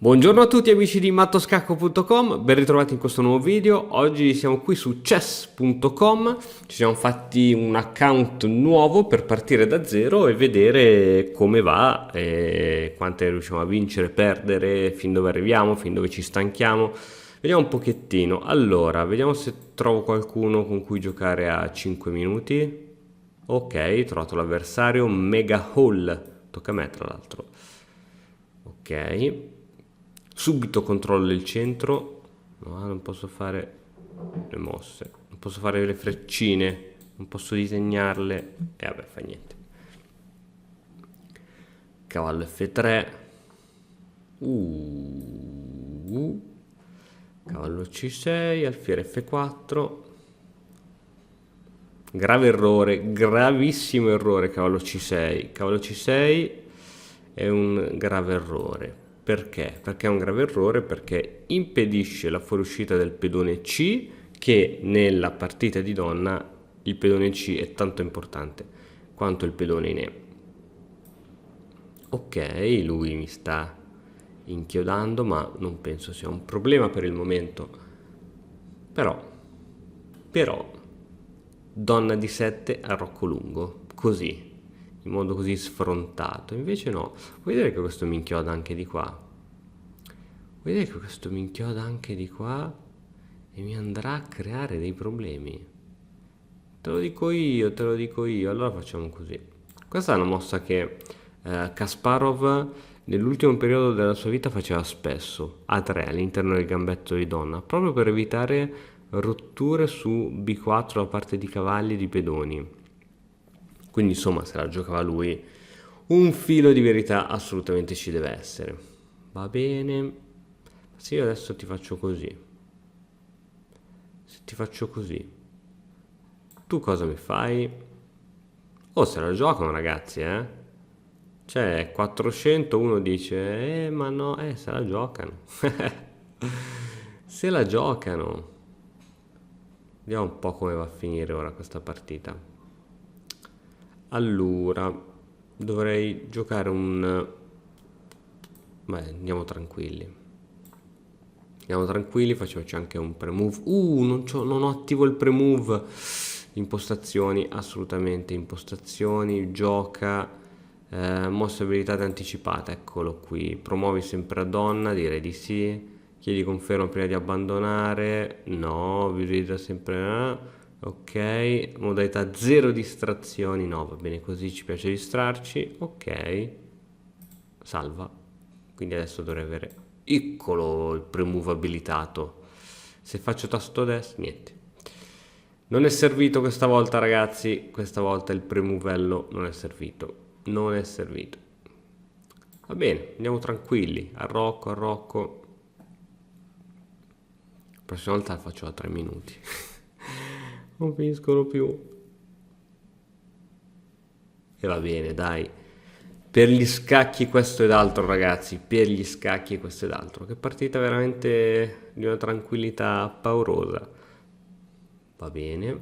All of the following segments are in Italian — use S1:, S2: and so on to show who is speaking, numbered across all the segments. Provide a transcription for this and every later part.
S1: Buongiorno a tutti amici di mattoscacco.com, ben ritrovati in questo nuovo video. Oggi siamo qui su chess.com, ci siamo fatti un account nuovo per partire da zero e vedere come va, quante riusciamo a vincere, perdere, fin dove arriviamo, fin dove ci stanchiamo. Vediamo un pochettino. Allora, vediamo se trovo qualcuno con cui giocare a 5 minuti. Ok, ho trovato l'avversario, Mega Hall, tocca a me tra l'altro. Ok. Subito controllo il centro. No, non posso fare le mosse, non posso fare le freccine, non posso disegnarle. E vabbè, fa niente. Cavallo F3. Cavallo C6, alfiere F4. Grave errore, gravissimo errore, cavallo C6. Cavallo C6 è un grave errore. Perché? Perché è un grave errore? Perché impedisce la fuoriuscita del pedone C, che nella partita di donna il pedone C è tanto importante quanto il pedone in E. Ok, lui mi sta inchiodando, ma non penso sia un problema per il momento. Però, donna di 7 a rocco lungo, così, in modo così sfrontato. Invece no, vuoi vedere che questo mi inchioda anche di qua? Vuoi vedere che questo mi inchioda anche di qua e mi andrà a creare dei problemi? Te lo dico io, te lo dico io. Allora facciamo così. Questa è una mossa che Kasparov nell'ultimo periodo della sua vita faceva spesso, A3 all'interno del gambetto di donna, proprio per evitare rotture su B4 da parte di cavalli e di pedoni. Quindi insomma, se la giocava lui, un filo di verità assolutamente ci deve essere. Va bene. Se io adesso ti faccio così, se ti faccio così, tu cosa mi fai? Oh, se la giocano ragazzi, eh? Cioè, 400, uno dice, ma no, se la giocano. Se la giocano. Vediamo un po' come va a finire ora questa partita. Allora, dovrei giocare un... Beh, andiamo tranquilli. Andiamo tranquilli, facciamoci anche un pre-move. Non ho attivo il pre-move. Impostazioni, assolutamente. Impostazioni, gioca, mosse abilitate anticipate. Eccolo qui. Promuovi sempre a donna, direi di sì. Chiedi conferma prima di abbandonare. No, visualizza sempre. Ok, modalità zero distrazioni. No, va bene così, ci piace distrarci. Ok, salva. Quindi adesso dovrei avere eccolo il premove abilitato. Se faccio tasto destro, niente. Non è servito questa volta ragazzi, questa volta il premovello non è servito. Non è servito. Va bene, andiamo tranquilli, a Rocco, a Rocco. La prossima volta la faccio a 3 minuti. Non finiscono più. E va bene, dai. Per gli scacchi questo ed altro ragazzi, per gli scacchi questo ed altro. Che partita veramente di una tranquillità paurosa. Va bene.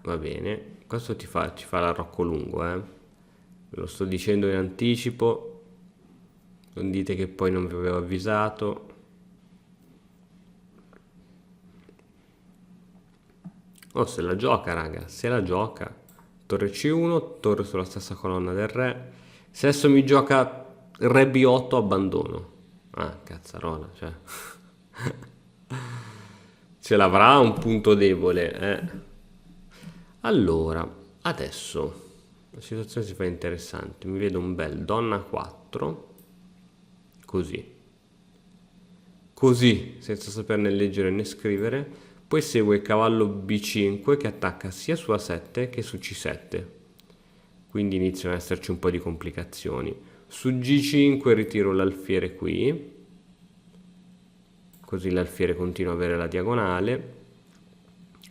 S1: Va bene. Questo ci fa la Rocco lungo, eh. Ve lo sto dicendo in anticipo. Non dite che poi non vi avevo avvisato. Oh, se la gioca raga, se la gioca. Torre C1, torre sulla stessa colonna del re. Se adesso mi gioca re B8 abbandono. Ah, cazzarola, cioè. Ce l'avrà un punto debole, eh. Allora, adesso la situazione si fa interessante. Mi vedo un bel donna 4. Così. Così, senza saperne leggere né scrivere. Poi segue cavallo B5 che attacca sia su A7 che su C7. Quindi iniziano ad esserci un po' di complicazioni. Su G5 ritiro l'alfiere qui. Così l'alfiere continua ad avere la diagonale.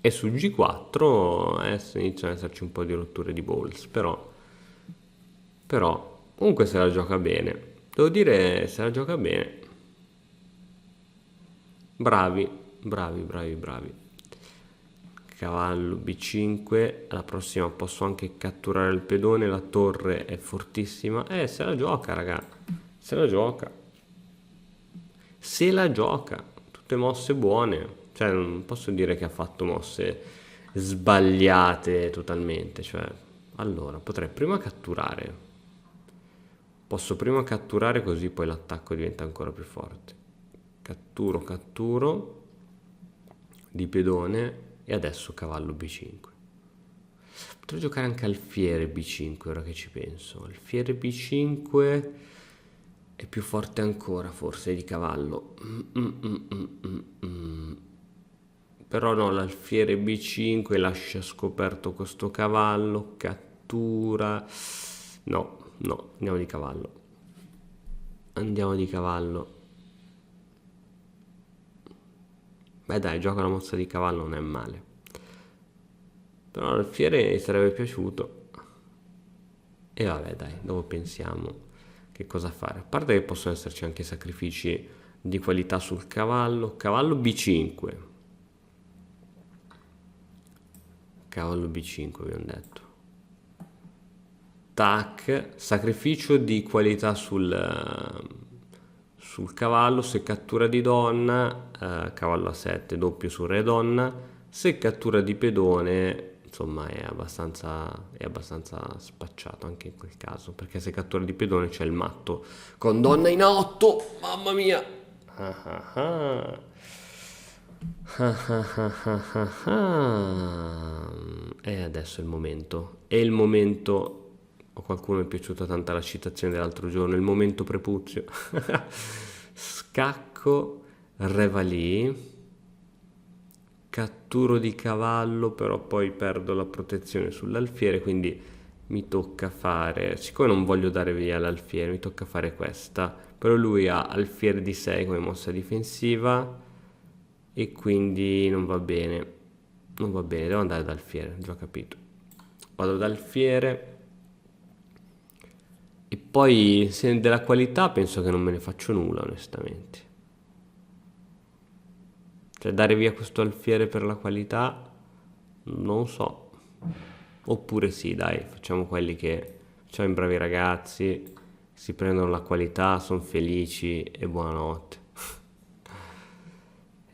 S1: E su G4 iniziano ad esserci un po' di rotture di balls. Però comunque se la gioca bene. Devo dire se la gioca bene. Bravi. Bravi. Cavallo B5. Alla prossima posso anche catturare il pedone. La torre è fortissima. Se la gioca, raga. Se la gioca. Se la gioca. Tutte mosse buone. Cioè, non posso dire che ha fatto mosse sbagliate totalmente. Cioè, allora, potrei prima catturare. Posso prima catturare così poi l'attacco diventa ancora più forte. Catturo di pedone e adesso cavallo B5. Potrei giocare anche alfiere B5 ora che ci penso. Alfiere B5 è più forte ancora forse di cavallo. Però no, l'alfiere B5 lascia scoperto questo cavallo, cattura. No, andiamo di cavallo. Andiamo di cavallo. Beh dai, gioca la mossa di cavallo, non è male. Però l'alfiere sarebbe piaciuto. E vabbè dai, dopo pensiamo che cosa fare. A parte che possono esserci anche sacrifici di qualità sul cavallo. Cavallo B5. Cavallo B5 abbiamo detto. Tac, sacrificio di qualità sul cavallo. Se cattura di donna, cavallo A7, doppio su re donna. Se cattura di pedone, insomma è abbastanza spacciato anche in quel caso, perché se cattura di pedone c'è il matto con donna in 8, mamma mia. E adesso è il momento. È il momento. A qualcuno è piaciuta tanta la citazione dell'altro giorno, il momento prepuzio. Scacco, revalì, catturo di cavallo, però poi perdo la protezione sull'alfiere, quindi mi tocca fare, siccome non voglio dare via l'alfiere, mi tocca fare questa, però lui ha alfiere di 6 come mossa difensiva e quindi non va bene, devo andare da alfiere, già capito. Vado da alfiere. E poi se della qualità penso che non me ne faccio nulla onestamente. Cioè dare via questo alfiere per la qualità, non so. Oppure sì, dai, facciamo quelli che facciamo i bravi ragazzi, si prendono la qualità, sono felici e buonanotte.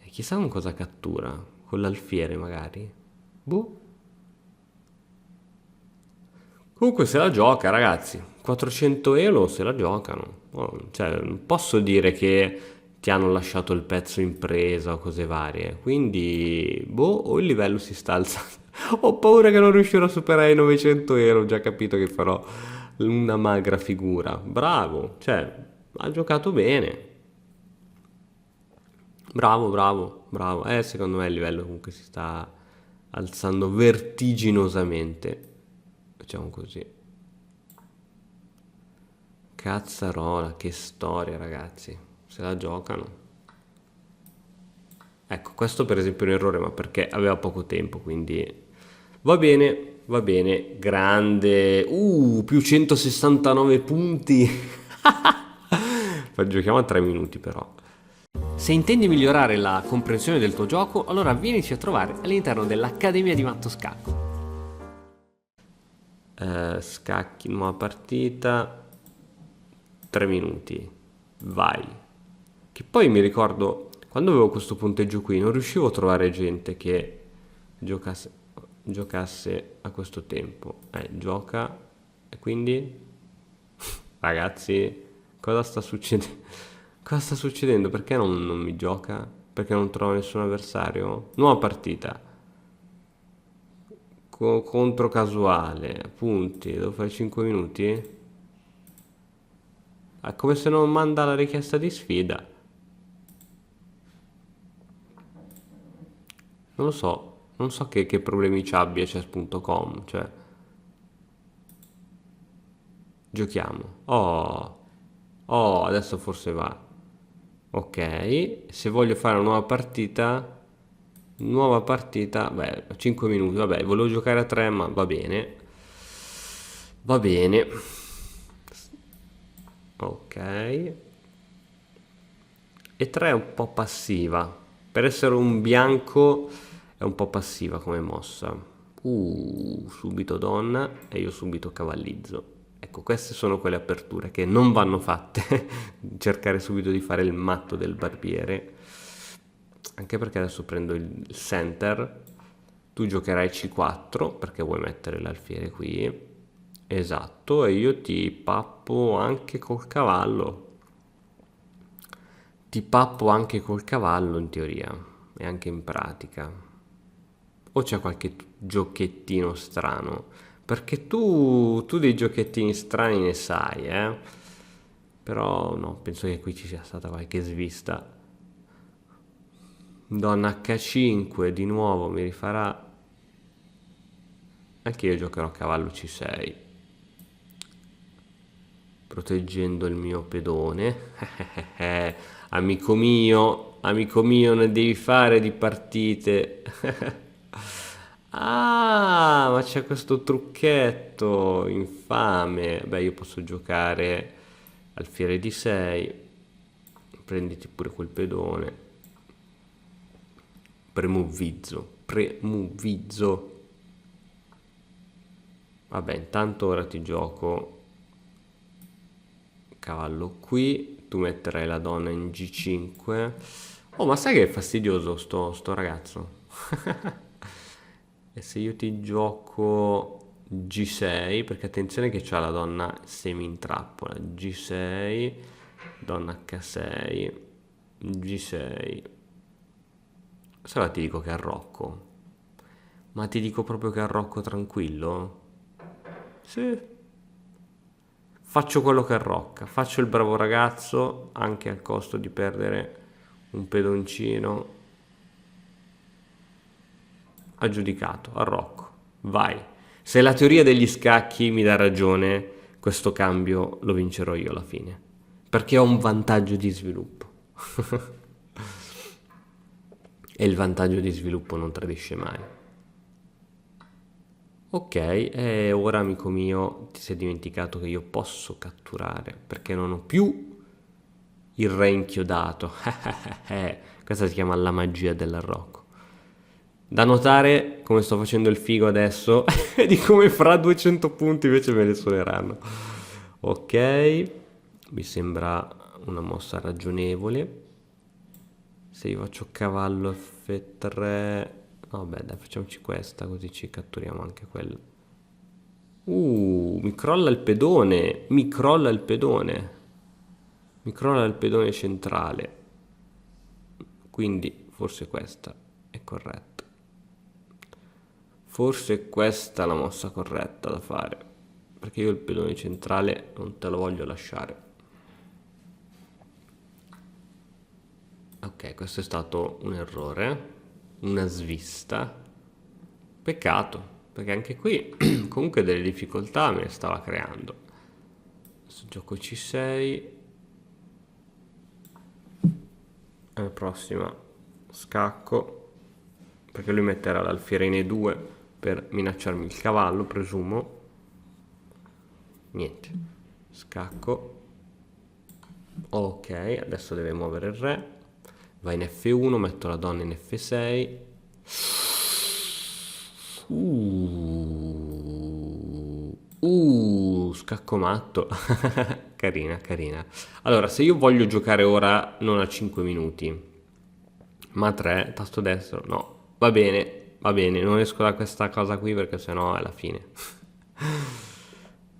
S1: E chissà con cosa cattura, con l'alfiere magari. Boh. Comunque se la gioca, ragazzi. 400 euro se la giocano. Cioè, non posso dire che ti hanno lasciato il pezzo in presa o cose varie. Quindi, boh, o il livello si sta alzando. Ho paura che non riuscirò a superare i 900 euro. Ho già capito che farò una magra figura. Bravo, cioè, ha giocato bene. Bravo. Secondo me il livello comunque si sta alzando vertiginosamente. Facciamo così. Cazzarola, che storia ragazzi, se la giocano. Ecco, questo per esempio è un errore, ma perché aveva poco tempo, quindi va bene, grande. Più 169 punti. Giochiamo a 3 minuti però. Se intendi migliorare la comprensione del tuo gioco, allora vienici a trovare all'interno dell'Accademia di Matto Scacco. Scacchi, nuova partita, 3 minuti, vai. Che poi mi ricordo, quando avevo questo punteggio qui, non riuscivo a trovare gente che giocasse a questo tempo. Gioca, e quindi, ragazzi, cosa sta succedendo? Cosa sta succedendo? Perché non mi gioca? Perché non trovo nessun avversario? Nuova partita. Contro casuale, punti, devo fare 5 minuti? È come se non manda la richiesta di sfida. Non lo so, non so che problemi ci abbia chess.com, cioè. Giochiamo. Adesso forse va. Ok, se voglio fare una nuova partita, beh, 5 minuti, vabbè, volevo giocare a 3, ma va bene. Va bene. Ok. E 3 è un po' passiva. Per essere un bianco è un po' passiva come mossa. Subito donna e io subito cavallizzo. Ecco, queste sono quelle aperture che non vanno fatte. Cercare subito di fare il matto del barbiere. Anche perché adesso prendo il center. Tu giocherai C4 perché vuoi mettere l'alfiere qui. Esatto, e io ti pappo anche col cavallo. Ti pappo anche col cavallo in teoria e anche in pratica. O c'è qualche giochettino strano? Perché tu dei giochettini strani ne sai, eh? Però no, penso che qui ci sia stata qualche svista. Donna H5 di nuovo mi rifarà. Anche io giocherò cavallo C6, proteggendo il mio pedone. Amico mio, ne devi fare di partite. Ah, ma c'è questo trucchetto infame. Beh, io posso giocare alfiere di 6. Prenditi pure quel pedone. Premuvizzo. Vabbè, intanto ora ti gioco cavallo qui, tu metterai la donna in G5. Oh, ma sai che è fastidioso sto ragazzo? E se io ti gioco G6, perché attenzione che c'ha la donna semi in trappola, G6, donna H6, G6. Se no ti dico che arrocco. Ma ti dico proprio che arrocco tranquillo? Sì. Faccio quello che arrocca, faccio il bravo ragazzo anche al costo di perdere un pedoncino. Aggiudicato, arrocco, vai. Se la teoria degli scacchi mi dà ragione, questo cambio lo vincerò io alla fine, perché ho un vantaggio di sviluppo. E il vantaggio di sviluppo non tradisce mai. Ok, e ora amico mio ti sei dimenticato che io posso catturare perché non ho più il re inchiodato. Questa si chiama la magia dell'arrocco. Da notare, come sto facendo il figo adesso, di come fra 200 punti invece me ne suoneranno. Ok, mi sembra una mossa ragionevole. Se io faccio cavallo F3... Vabbè, dai, facciamoci questa, così ci catturiamo anche quello. Mi crolla il pedone, mi crolla il pedone. Mi crolla il pedone centrale. Quindi forse questa è corretta. Forse questa è la mossa corretta da fare. Perché io il pedone centrale non te lo voglio lasciare. Ok, questo è stato un errore. Una svista. Peccato, perché anche qui comunque delle difficoltà me ne stava creando. Adesso gioco C6. Alla prossima scacco, perché lui metterà l'alfiere in E2 per minacciarmi il cavallo, presumo. Niente. Scacco. Ok, adesso deve muovere il re. Va in F1, metto la donna in F6. Scacco matto. Carina, carina. Allora, se io voglio giocare ora non a 5 minuti, ma a 3, tasto destro, no. Va bene, non esco da questa cosa qui perché sennò è la fine.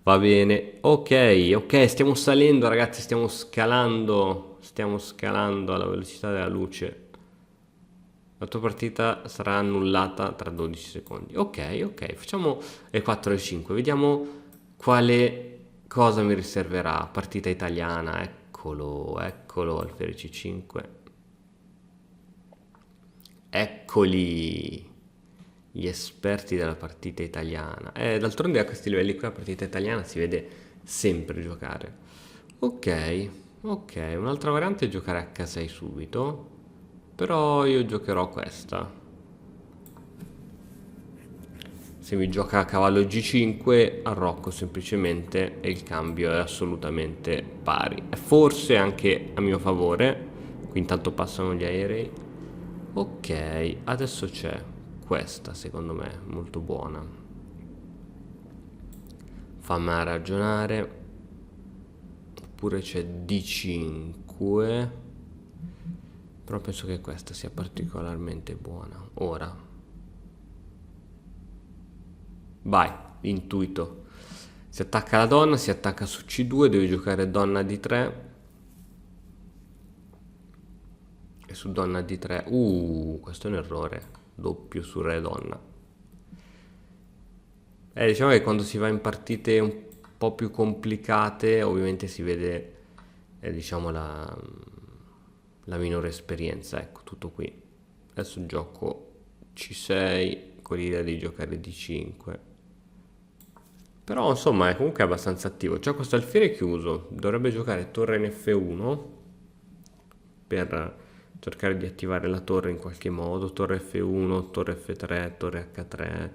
S1: Va bene, ok, stiamo salendo ragazzi, stiamo scalando alla velocità della luce. La tua partita sarà annullata tra 12 secondi. Ok, facciamo le 4 e 5, vediamo quale cosa mi riserverà. Partita italiana, eccolo, alfiere C5. Eccoli, gli esperti della partita italiana. D'altronde a questi livelli qui la partita italiana si vede sempre giocare. Ok, un'altra variante è giocare H6 subito, però io giocherò questa. Se mi gioca a cavallo G5 arrocco semplicemente e il cambio è assolutamente pari. È forse anche a mio favore, qui intanto passano gli aerei. Ok, adesso c'è questa secondo me molto buona. fammi ragionare. Oppure c'è D5, però penso che questa sia particolarmente buona. Ora, vai, intuito. Si attacca la donna, si attacca su C2, devi giocare donna D3. E su donna D3, questo è un errore, doppio su re donna. Diciamo che quando si va in partite un po' più complicate, ovviamente si vede, diciamo, la minore esperienza, ecco, tutto qui. Adesso gioco C6 con l'idea di giocare D5. Però insomma è comunque abbastanza attivo. C'è questo alfiere chiuso, dovrebbe giocare torre in F1 per cercare di attivare la torre in qualche modo, torre F1, torre F3, torre H3,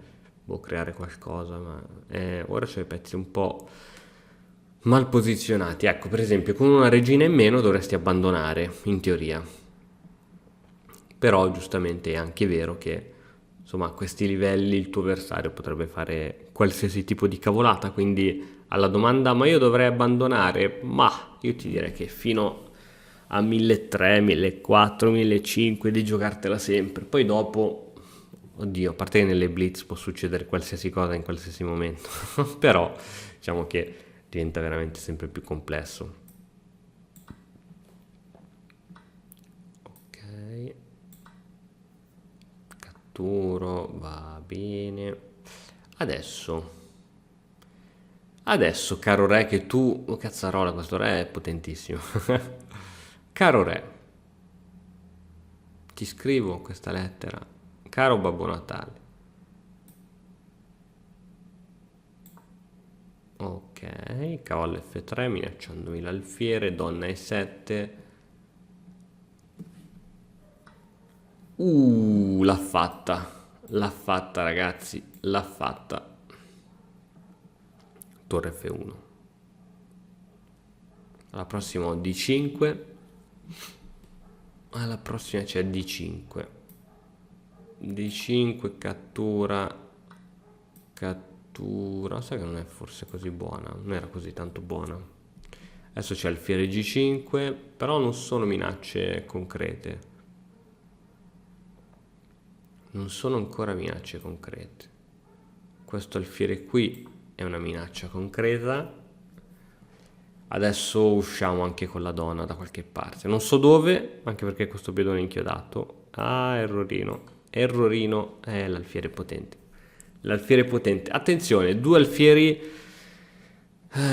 S1: può creare qualcosa, ma ora c'è i pezzi un po' mal posizionati. Ecco, per esempio, con una regina in meno dovresti abbandonare, in teoria. Però giustamente è anche vero che insomma a questi livelli il tuo avversario potrebbe fare qualsiasi tipo di cavolata, quindi alla domanda ma io dovrei abbandonare, ma io ti direi che fino a 1300, 1400, 1500 di giocartela sempre. Poi dopo, oddio, a parte che nelle blitz può succedere qualsiasi cosa in qualsiasi momento, però diciamo che diventa veramente sempre più complesso. Ok, catturo, va bene. Adesso, caro re, che tu, oh cazzarola, questo re è potentissimo. Caro re, ti scrivo questa lettera. Caro Babbo Natale. Ok, cavallo F3 minacciandomi l'alfiere, donna E7. L'ha fatta ragazzi, l'ha fatta. Torre F1. Alla prossima ho D5. Alla prossima c'è D5. D5, cattura. Cattura. Sai che non è forse così buona? Non era così tanto buona. Adesso c'è alfiere G5, però non sono minacce concrete. Non sono ancora minacce concrete. Questo alfiere qui è una minaccia concreta. Adesso usciamo anche con la donna da qualche parte. Non so dove, anche perché questo pedone è inchiodato. Ah, errorino. Errorino è l'alfiere potente. L'alfiere potente. Attenzione, due alfieri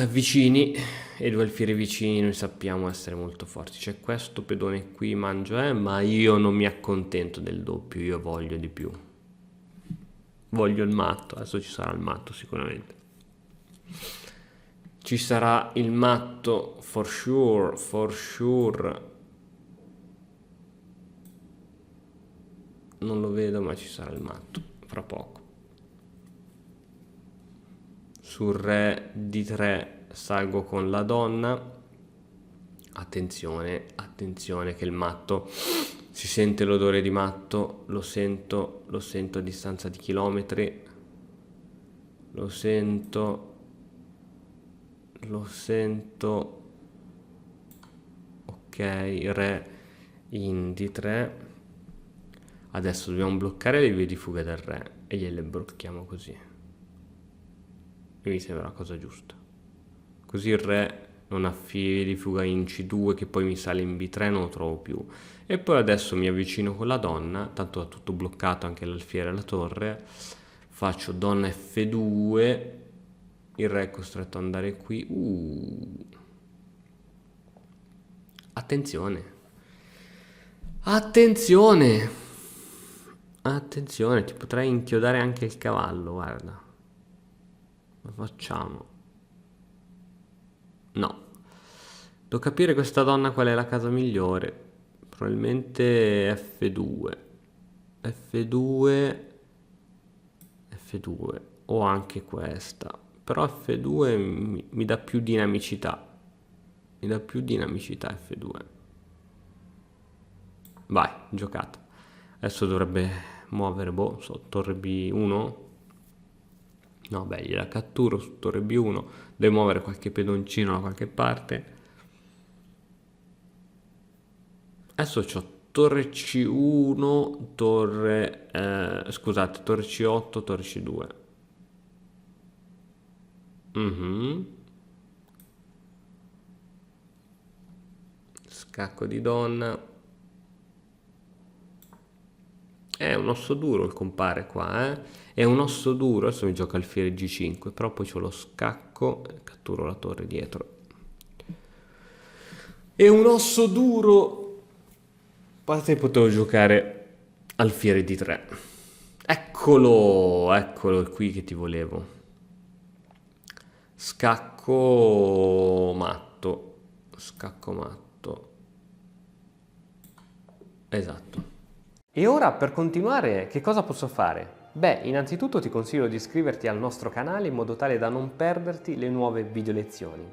S1: vicini. E due alfieri vicini noi sappiamo essere molto forti. C'è questo pedone qui, mangio, ma io non mi accontento del doppio. Io voglio di più. Voglio il matto. Adesso ci sarà il matto sicuramente. Ci sarà il matto, for sure, for sure. Non lo vedo, ma ci sarà il matto, fra poco. Sul re D3 salgo con la donna. Attenzione, attenzione che il matto, si sente l'odore di matto, lo sento a distanza di chilometri. Lo sento. Ok, re in D3. Adesso dobbiamo bloccare le vie di fuga del re e gliele blocchiamo così. E mi sembra la cosa giusta. Così il re non ha vie di fuga in C2 che poi mi sale in B3, non lo trovo più. E poi adesso mi avvicino con la donna, tanto ha tutto bloccato anche l'alfiere e la torre. Faccio donna F2. Il re è costretto ad andare qui. Attenzione. Attenzione. Attenzione, ti potrei inchiodare anche il cavallo, guarda. Lo facciamo. No. Devo capire questa donna qual è la casa migliore. Probabilmente F2. F2. F2. O anche questa. Però F2 mi dà più dinamicità. Mi dà più dinamicità F2. Vai, giocato. Adesso dovrebbe muovere, torre B1. No, beh, gliela catturo su torre B1, devo muovere qualche pedoncino da qualche parte. Adesso c'ho torre C1, scusate, torre C8, torre C2. Mhm. Scacco di donna. È un osso duro il compare qua, eh? È un osso duro, adesso mi gioca alfiere G5, però poi c'ho lo scacco, catturo la torre dietro. È un osso duro. Parte potevo giocare alfiere D3. Eccolo, eccolo, è qui che ti volevo. Scacco matto. Scacco matto. Esatto. E ora per continuare che cosa posso fare? Beh, innanzitutto ti consiglio di iscriverti al nostro canale in modo tale da non perderti le nuove video lezioni.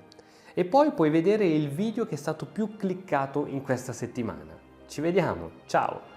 S1: E poi puoi vedere il video che è stato più cliccato in questa settimana. Ci vediamo, ciao!